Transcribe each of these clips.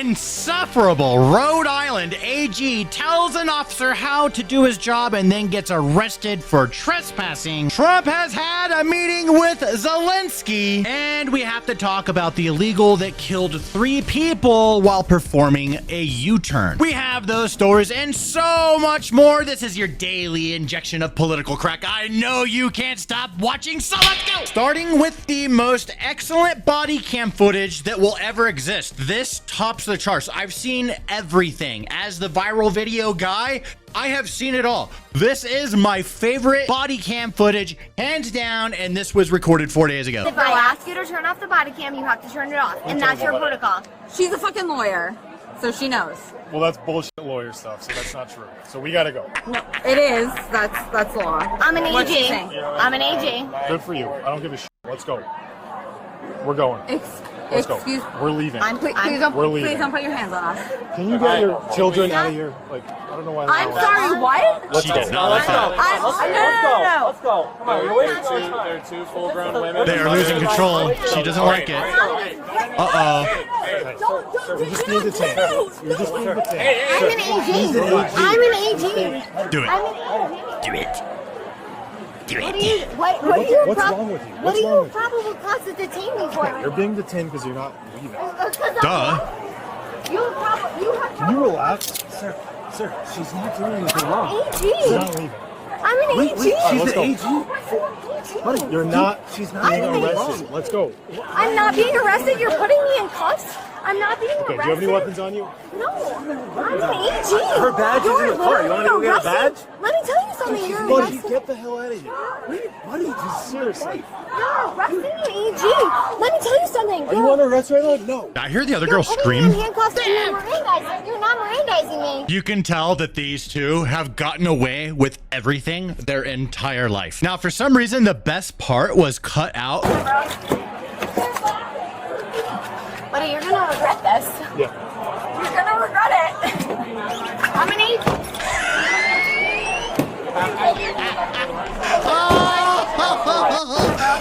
insufferable Rhode Island AG tells an officer how to do his job and then gets arrested for trespassing. Trump has had a meeting with Zelensky, and we have to talk about the illegal that killed 3 people while performing a U-turn. We have those stories and so much more. This is your daily injection of political crack. I know you can't stop watching, so let's go! Starting with the most excellent body cam footage that will ever exist. This tops the charts. I've seen everything. As the viral video guy, I have seen it all. This is my favorite body cam footage, hands down, and this was recorded 4 days ago. If I ask you to turn off the body cam, you have to turn it off, and that's your protocol. She's a fucking lawyer, so she knows. Well, that's bullshit lawyer stuff, so that's not true. So we gotta go. No, it is. That's law. I'm an AG. I'm an AG. Good for you. I don't give a shit. Let's go. We're going. Let's go. We're leaving. Please don't put your hands on us. Can you get your children out of here? Like, I don't know why. I'm sorry, what? Let's go. Let's go. Let's go. Come on, you're waiting for us. They're 2 full-grown women. They are losing control. She doesn't like it. Uh-oh. You just need the tank. You just need the tank. I'm an AG. I'm an AG. Do it. I'm an AG. Do it. Do What it. are you? What What's wrong with you? What What's are wrong you with you? probable cause to detain me for? You're being detained because you're not leaving. Duh. You have. Can you relax? Sir, she's not doing anything wrong. AG. She's not leaving. I'm an AG. She's the AG. Buddy, You're not. She's not being I'm an arrested. Let's go. I'm not being arrested. You're putting me in cuffs. I'm not being Okay, arrested. do you have any weapons on you? No. I'm an AG. Her badge is in the car. You want to go get a badge? Let me tell you something. You're Buddy, arresting. get the hell out of here. Buddy, just seriously. You're arresting an AG. Let me tell you something. Are you under arrest right now? No. I hear the other girl You're scream. putting me in handcuffs and you're not Mirandizing me. You can tell that these two have gotten away with everything their entire life. Now, for some reason, the best part was cut out. Buddy, you're gonna regret this. Yeah. You're gonna regret it. I'm an AG.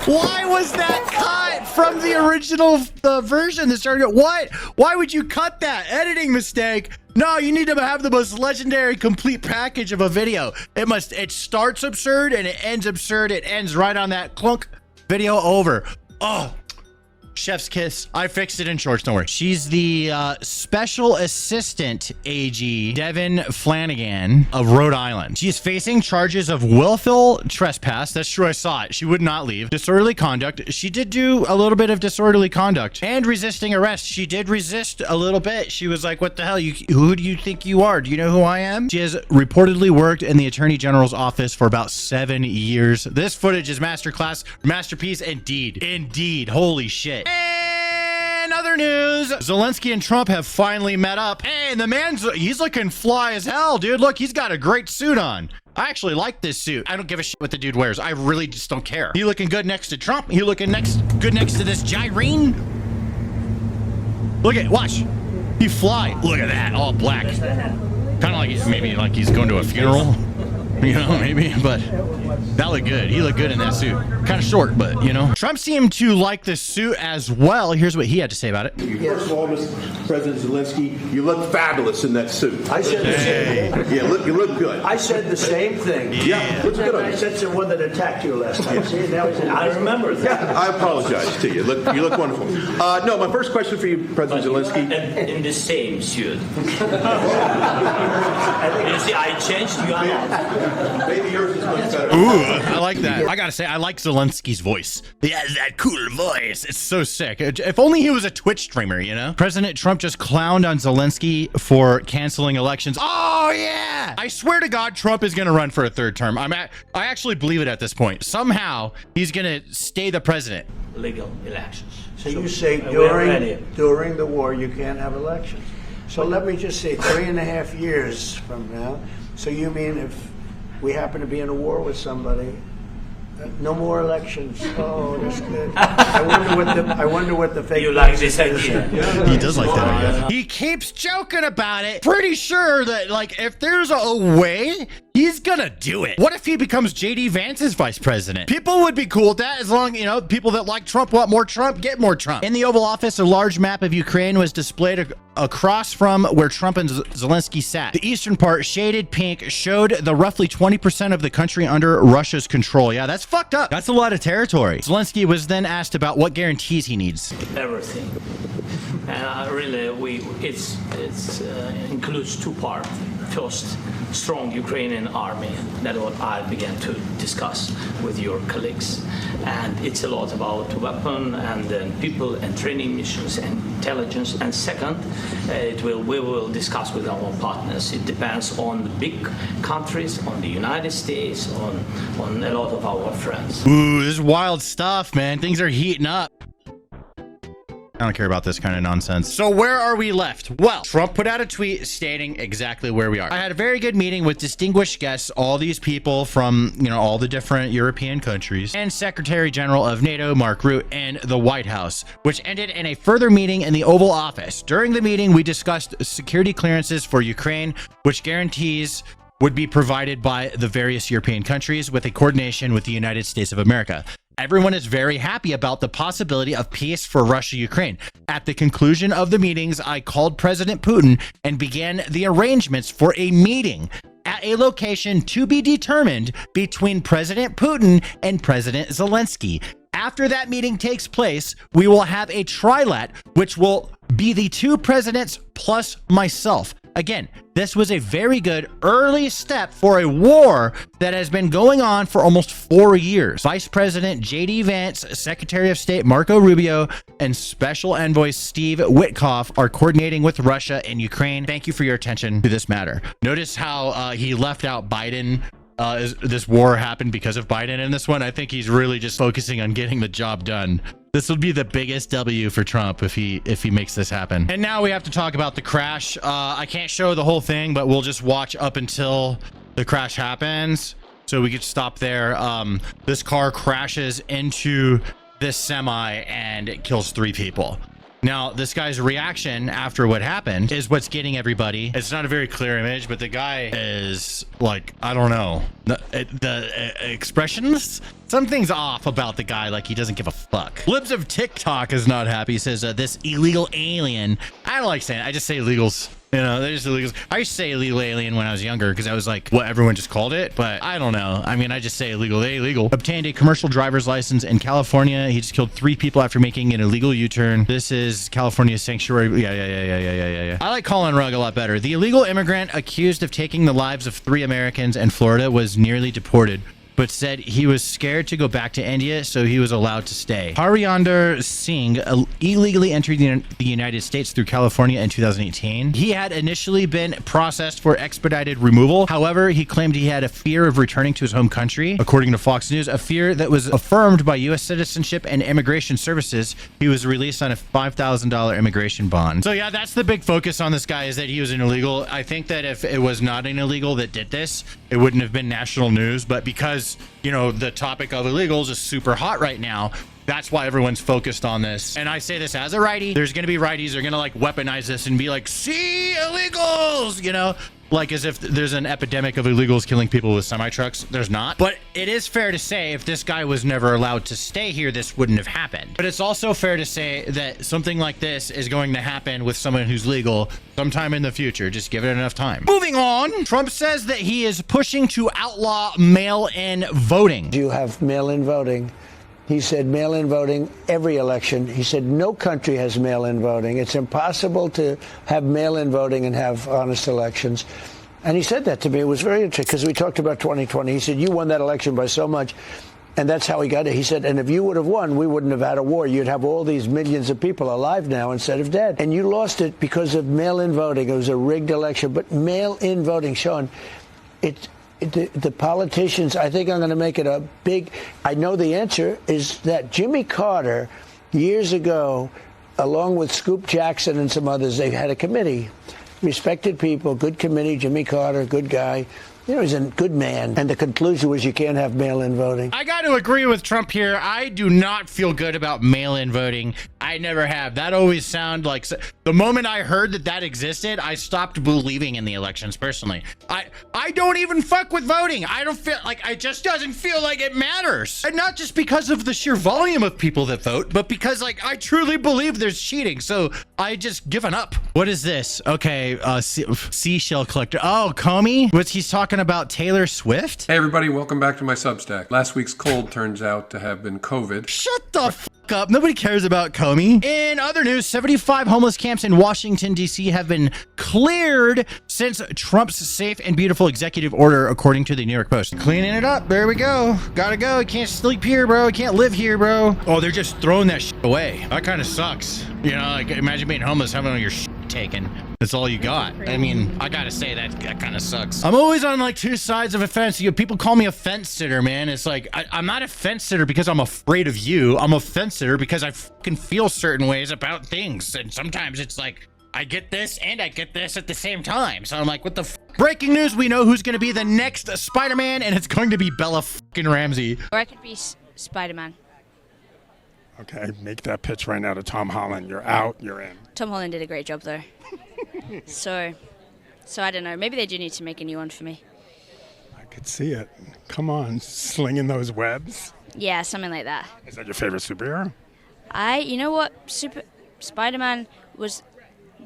Why was that cut from the original version that started? What? Why would you cut that? Editing mistake. No, you need to have the most legendary complete package of a video. It starts absurd and it ends absurd. It ends right on that clunk. Video over. Oh. Chef's kiss. I fixed it in shorts, don't worry. She's the special assistant AG, Devin Flanagan of Rhode Island. She is facing charges of willful trespass. That's true, I saw it. She would not leave. Disorderly conduct. She did do a little bit of disorderly conduct. And resisting arrest. She did resist a little bit. She was like, what the hell? Who do you think you are? Do you know who I am? She has reportedly worked in the Attorney General's office for about 7 years. This footage is masterpiece indeed. Indeed. Holy shit. And other news, Zelensky and Trump have finally met up. Hey, the he's looking fly as hell, dude. Look, he's got a great suit on. I actually like this suit. I don't give a shit what the dude wears. I really just don't care. He looking good next to Trump. He looking good next to this gyrene. Look at, watch. He fly. Look at that, all black. Kind of like he's going to a funeral. You know, maybe, but that looked good. He looked good in that suit. Kind of short, but, you know. Trump seemed to like the suit as well. Here's what he had to say about it. First of all, Mr. President Zelensky, you look fabulous in that suit. I said the same thing. Yeah, you look good. I said the same thing. Yeah, looks good on I you. said to the one that attacked you last time. See, now he said, I remember that. I apologize to you. You look wonderful. No, my first question for you, President Zelensky. In the same suit. You see, I changed you. Maybe yours is much better. Ooh, I like that. I gotta say, I like Zelensky's voice. He has that cool voice. It's so sick. If only he was a Twitch streamer, you know? President Trump just clowned on Zelensky for canceling elections. Oh, yeah! I swear to God, Trump is gonna run for a 3rd term. I actually believe it at this point. Somehow, he's gonna stay the president. Legal elections. So you say during the war you can't have elections. So let me just say 3.5 years from now. So you mean if we happen to be in a war with somebody, no more elections? Oh, that's good. I wonder what the fake. You like this idea? He does like that idea. He keeps joking about it. Pretty sure that, like, if there's a way He's gonna do it. What if he becomes JD Vance's vice president? People would be cool with that as long, you know, people that like Trump want more Trump, get more Trump. In the Oval Office, a large map of Ukraine was displayed across from where Trump and Zelensky sat. The eastern part, shaded pink, showed the roughly 20% of the country under Russia's control. Yeah, that's fucked up. That's a lot of territory. Zelensky was then asked about what guarantees he needs. Everything. And really, it includes two parts. First, strong Ukrainian army. That's what I began to discuss with your colleagues. And it's a lot about weapon and then people and training missions and intelligence. And second, we will discuss with our partners. It depends on the big countries, on the United States, on a lot of our friends. Ooh, this is wild stuff, man. Things are heating up. I don't care about this kind of nonsense. So where are we left? Well, Trump put out a tweet stating exactly where we are. I had a very good meeting with distinguished guests, all these people from, you know, all the different European countries, and Secretary-General of NATO, Mark Rutte, and the White House, which ended in a further meeting in the Oval Office. During the meeting, we discussed security clearances for Ukraine, which guarantees would be provided by the various European countries with a coordination with the United States of America. Everyone is very happy about the possibility of peace for Russia-Ukraine. At the conclusion of the meetings, I called President Putin and began the arrangements for a meeting at a location to be determined between President Putin and President Zelensky. After that meeting takes place, we will have a trilat, which will be the two presidents plus myself. Again, this was a very good early step for a war that has been going on for almost 4 years. Vice President J.D. Vance, Secretary of State Marco Rubio, and Special Envoy Steve Witkoff are coordinating with Russia and Ukraine. Thank you for your attention to this matter. Notice how he left out Biden. This war happened because of Biden in this one. I think he's really just focusing on getting the job done. This will be the biggest W for Trump if he makes this happen. And now we have to talk about the crash. I can't show the whole thing, but we'll just watch up until the crash happens. So we could stop there. This car crashes into this semi and it kills 3 people. Now, this guy's reaction after what happened is what's getting everybody. It's not a very clear image, but the guy is like, I don't know. The expressions, something's off about the guy. Like he doesn't give a fuck. Libs of TikTok is not happy. He says, this illegal alien. I don't like saying it. I just say illegals. You know, they're just illegals. I used to say illegal alien when I was younger because I was like what everyone just called it. But I don't know. I mean, I just say illegal. They illegal. Obtained a commercial driver's license in California. He just killed 3 people after making an illegal U-turn. This is California's sanctuary. Yeah. I like Colin Rugg a lot better. The illegal immigrant accused of taking the lives of 3 Americans in Florida was nearly deported, but said he was scared to go back to India, so he was allowed to stay. Harinder Singh illegally entered the United States through California in 2018. He had initially been processed for expedited removal. However, he claimed he had a fear of returning to his home country. According to Fox News, a fear that was affirmed by U.S. Citizenship and Immigration Services. He was released on a $5,000 immigration bond. So yeah, that's the big focus on this guy, is that he was an illegal. I think that if it was not an illegal that did this, it wouldn't have been national news, but because, you know, the topic of illegals is super hot right now, that's why everyone's focused on this. And I say this as a righty. There's going to be righties that are going to like weaponize this and be like, see, illegals, you know, like as if there's an epidemic of illegals killing people with semi-trucks. There's not. But it is fair to say if this guy was never allowed to stay here, this wouldn't have happened. But it's also fair to say that something like this is going to happen with someone who's legal sometime in the future. Just give it enough time. Moving on. Trump says that he is pushing to outlaw mail-in voting. You have mail-in voting. He said mail-in voting every election. He said no country has mail-in voting. It's impossible to have mail-in voting and have honest elections. And he said that to me. It was very interesting because we talked about 2020. He said, you won that election by so much. And that's how he got it. He said, and if you would have won, we wouldn't have had a war. You'd have all these millions of people alive now instead of dead. And you lost it because of mail-in voting. It was a rigged election. But mail-in voting, Sean, the politicians, I think I'm going to make it a big, I know the answer is that Jimmy Carter, years ago, along with Scoop Jackson and some others, they had a committee, respected people, good committee, Jimmy Carter, good guy. You know, he's a good man. And the conclusion was you can't have mail-in voting. I got to agree with Trump here. I do not feel good about mail-in voting. I never have. That always sounded like the moment I heard that existed, I stopped believing in the elections personally. I don't even fuck with voting. I don't feel like it just doesn't feel like it matters. And not just because of the sheer volume of people that vote, but because like I truly believe there's cheating. So I just given up. What is this? Okay, seashell collector. Oh, Comey? He's talking about Taylor Swift? Hey everybody, welcome back to my Substack. Last week's cold turns out to have been COVID. Shut the fuck up. Nobody cares about Comey. In other news, 75 homeless camps in Washington, D.C. have been cleared since Trump's safe and beautiful executive order, according to the New York Post. Cleaning it up. There we go. Gotta go. You can't sleep here, bro. You can't live here, bro. Oh, they're just throwing that shit away. That kind of sucks. You know, like imagine being homeless, having all your shit taken. That's all you got. I mean, I gotta say that kind of sucks. I'm always on like two sides of a fence. People call me a fence sitter, man. It's like, I'm not a fence sitter because I'm afraid of you. I'm a fence sitter because I fucking feel certain ways about things. And sometimes it's like, I get this and I get this at the same time. So I'm like, what the f? Breaking news, we know who's gonna be the next Spider-Man, and it's going to be Bella fucking Ramsey. Or I could be Spider-Man. Okay, make that pitch right now to Tom Holland. You're out, you're in. Tom Holland did a great job, though. So I don't know. Maybe they do need to make a new one for me. I could see it. Come on, slinging those webs. Yeah, something like that. Is that your favorite superhero? You know what? Spider-Man was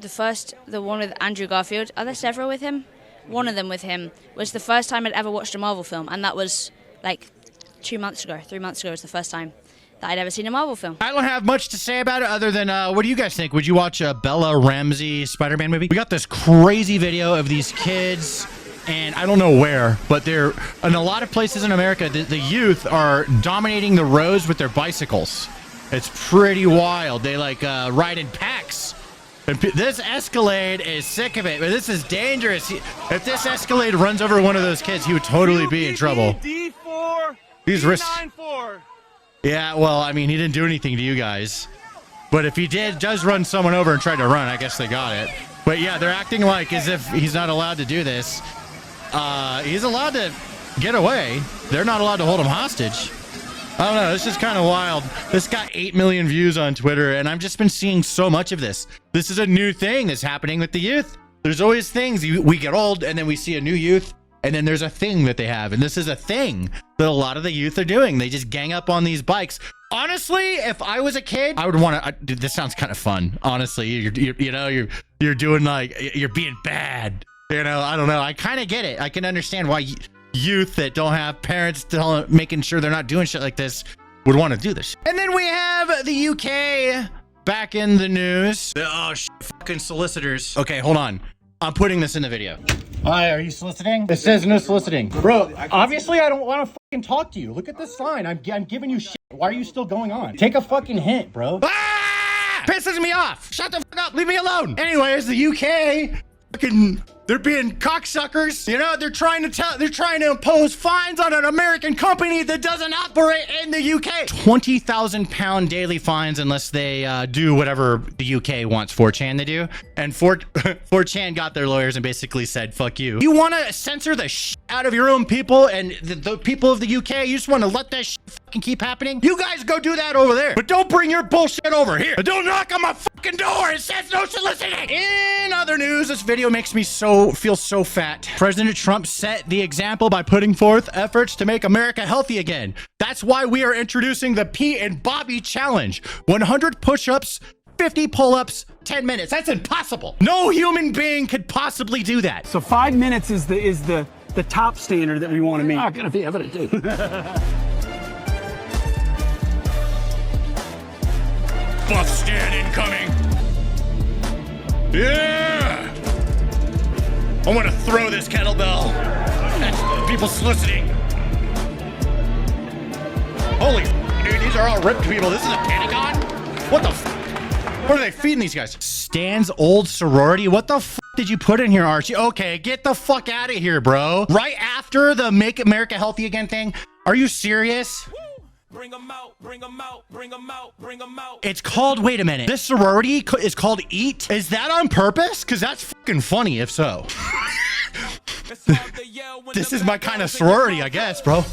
the one with Andrew Garfield. Are there several with him? One of them with him was the first time I'd ever watched a Marvel film, and that was like 3 months ago was the first time that I'd ever seen a Marvel film. I don't have much to say about it other than, what do you guys think? Would you watch a Bella Ramsey Spider-Man movie? We got this crazy video of these kids, and I don't know where, but they're in a lot of places in America, the youth are dominating the roads with their bicycles. It's pretty wild. They like ride in packs. And this Escalade is sick of it, but this is dangerous. If this Escalade runs over one of those kids, he would totally be in trouble. D4, He's risk. D94. Yeah, well, I mean, he didn't do anything to you guys. But if he does run someone over and try to run, I guess they got it. But yeah, they're acting like as if he's not allowed to do this. He's allowed to get away. They're not allowed to hold him hostage. I don't know. This is kind of wild. This got 8 million views on Twitter, and I've just been seeing so much of this. This is a new thing that's happening with the youth. There's always things. We get old, and then we see a new youth, and then there's a thing that they have. And this is a thing that a lot of the youth are doing. They just gang up on these bikes. Honestly, if I was a kid, I would want to. Dude, this sounds kind of fun. Honestly, you're doing like you're being bad. You know, I don't know. I kind of get it. I can understand why youth that don't have parents making sure they're not doing shit like this would want to do this. And then we have the UK back in the news. Fucking solicitors. Okay, hold on. I'm putting this in the video. Hi, are you soliciting? It says no soliciting. Bro, obviously I don't want to fucking talk to you. Look at this sign. I'm giving you shit. Why are you still going on? Take a fucking hint, bro. Ah! Pisses me off. Shut the fuck up. Leave me alone. Anyways, the UK fucking... They're being cocksuckers. You know, they're trying to impose fines on an American company that doesn't operate in the UK. £20,000 daily fines unless they do whatever the UK wants 4chan to do. And 4chan got their lawyers and basically said, fuck you. You want to censor the shit out of your own people and the people of the UK? You just want to let that shit fucking keep happening? You guys go do that over there. But don't bring your bullshit over here. And don't knock on my fucking door. It says no soliciting. In other news, this video makes me feel so fat. President Trump set the example by putting forth efforts to make America healthy again. That's why we are introducing the Pete and Bobby challenge. 100 push-ups, 50 pull-ups, 10 minutes. That's impossible. No human being could possibly do that. So 5 minutes is the top standard that we want to meet. Not gonna be able to do. Buff stand incoming. Yeah! I want to throw this kettlebell at people soliciting. Holy dude, these are all ripped people. This is a Pentagon? What the what are they feeding these guys? Stan's old sorority? What the did you put in here, Archie? Okay, get the fuck out of here, bro. Right after the Make America Healthy Again thing? Are you serious? Bring them out, bring them out, bring them out, bring them out. It's called, wait a minute. This sorority is called Eat? Is that on purpose? Because that's fucking funny if so. This is my kind of sorority, I guess, bro.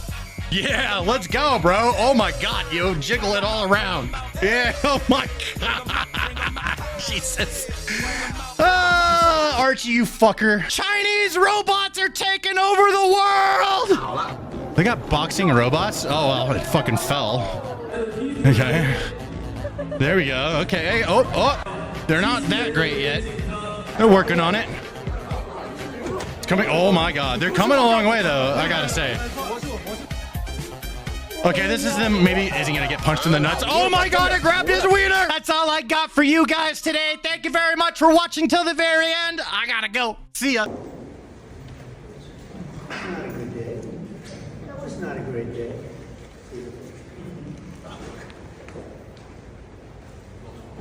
Yeah, let's go, bro. Oh my God, you jiggle it all around. Yeah, oh my God. Jesus. Archie, you fucker. Chinese robots are taking over the world. They got boxing robots? Oh, well, it fucking fell. Okay. There we go. Okay. Oh, they're not that great yet. They're working on it. It's coming. Oh my God. They're coming a long way though, I gotta say. Okay, this is them. Maybe is he gonna get punched in the nuts? Oh my God, it grabbed his wiener. That's all I got for you guys today. Thank you very much for watching till the very end. I gotta go. See ya. Not a good day. That was not a great day.